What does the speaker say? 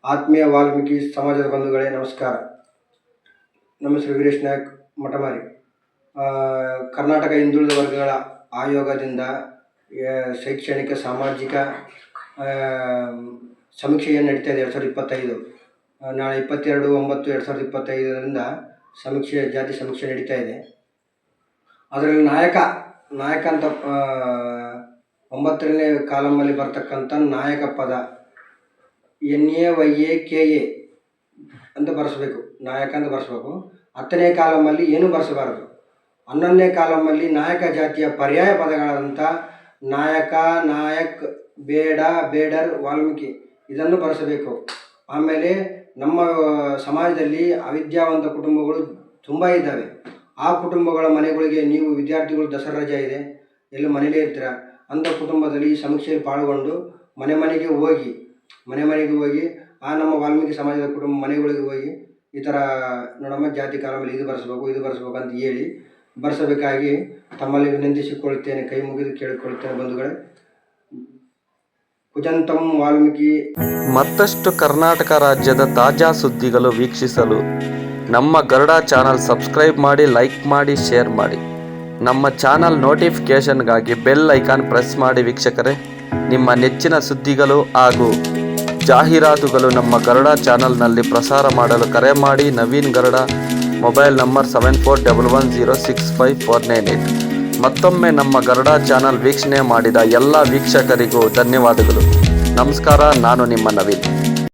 ಆತ್ಮೀಯ ವಾಲ್ಮೀಕಿ ಸಮಾಜದ ಬಂಧುಗಳೇ ನಮಸ್ಕಾರ. ನಮ್ಮ ಹೆಸರು ವೀರೇಶ್ ನಾಯಕ್ ಮಠಮಾರಿ. ಕರ್ನಾಟಕ ಹಿಂದುಳಿದ ವರ್ಗಗಳ ಆಯೋಗದಿಂದ ಶೈಕ್ಷಣಿಕ ಸಾಮಾಜಿಕ ಸಮೀಕ್ಷೆಯನ್ನು ನಡೀತಾ ಇದೆ 2025. ನಾಳೆ 22/9/2025 ಜಾತಿ ಸಮೀಕ್ಷೆ ನಡೀತಾ ಇದೆ. ಅದರಲ್ಲಿ ನಾಯಕ ಅಂತ 9ನೇ ಕಾಲಮಲ್ಲಿ ಬರ್ತಕ್ಕಂಥ ನಾಯಕ ಪದ NAYAKA ಅಂತ ಬರೆಸಬೇಕು. ನಾಯಕ ಅಂತ ಬರೆಸಬೇಕು. 10ನೇ ಕಾಲಮಲ್ಲಿ ಏನು ಬರೆಸಬಾರದು. 11ನೇ ಕಾಲಮಲ್ಲಿ ನಾಯಕ ಜಾತಿಯ ಪರ್ಯಾಯ ಪದಗಳಾದಂಥ ನಾಯಕ, ನಾಯಕ್, ಬೇಡ, ಬೇಡರ್, ವಾಲ್ಮೀಕಿ ಇದನ್ನು ಬರೆಸಬೇಕು. ಆಮೇಲೆ ನಮ್ಮ ಸಮಾಜದಲ್ಲಿ ಅವಿದ್ಯಾವಂತ ಕುಟುಂಬಗಳು ತುಂಬ ಇದ್ದಾವೆ. ಆ ಕುಟುಂಬಗಳ ಮನೆಗಳಿಗೆ ನೀವು ವಿದ್ಯಾರ್ಥಿಗಳು ದಸರಾ ರಜೆ ಇದೆ, ಎಲ್ಲಿ ಮನೇಲೇ ಇರ್ತೀರ, ಅಂಥ ಕುಟುಂಬದಲ್ಲಿ ಈ ಸಮೀಕ್ಷೆಯಲ್ಲಿ ಪಾಲ್ಗೊಂಡು ಮನೆ ಮನೆಗೆ ಹೋಗಿ ನಮ್ಮ ವಾಲ್ಮೀಕಿ ಸಮಾಜದ ಕುಟುಂಬ ಮನೆಗಳಿಗೆ ಹೋಗಿ ಈ ಥರ ನೋಡಮ್ಮ ಜಾತಿ ಕಾಲಮಲ್ಲಿ ಇದು ಬರೆಸ್ಬೇಕು ಅಂತ ಹೇಳಿ ಬರೆಸಬೇಕಾಗಿ ತಮ್ಮಲ್ಲಿ ವಿನಂತಿಸಿಕೊಳ್ಳುತ್ತೇನೆ, ಕೈ ಮುಗಿದು ಕೇಳಿಕೊಳ್ಳುತ್ತೇನೆ ಬಂಧುಗಳೇ. ಕುಜಂತಂ ವಾಲ್ಮೀಕಿ. ಮತ್ತಷ್ಟು ಕರ್ನಾಟಕ ರಾಜ್ಯದ ತಾಜಾ ಸುದ್ದಿಗಳು ವೀಕ್ಷಿಸಲು ನಮ್ಮ ಗರುಡ ಚಾನಲ್ ಸಬ್ಸ್ಕ್ರೈಬ್ ಮಾಡಿ, ಲೈಕ್ ಮಾಡಿ, ಶೇರ್ ಮಾಡಿ. ನಮ್ಮ ಚಾನಲ್ ನೋಟಿಫಿಕೇಷನ್ಗಾಗಿ ಬೆಲ್ ಐಕಾನ್ ಪ್ರೆಸ್ ಮಾಡಿ. ವೀಕ್ಷಕರೇ, ನಿಮ್ಮ ನೆಚ್ಚಿನ ಸುದ್ದಿಗಳು ಹಾಗೂ ಜಾಹೀರಾತುಗಳು ನಮ್ಮ ಗರುಡ ಚಾನಲ್ನಲ್ಲಿ ಪ್ರಸಾರ ಮಾಡಲು ಕರೆ ಮಾಡಿ. Naveen Garuda, mobile number 7411065498. ಮತ್ತೊಮ್ಮೆ ನಮ್ಮ ಗರುಡ ಚಾನಲ್ ವೀಕ್ಷಣೆ ಮಾಡಿದ ಎಲ್ಲ ವೀಕ್ಷಕರಿಗೂ ಧನ್ಯವಾದಗಳು. ನಮಸ್ಕಾರ. ನಾನು ನಿಮ್ಮ ನವೀನ್.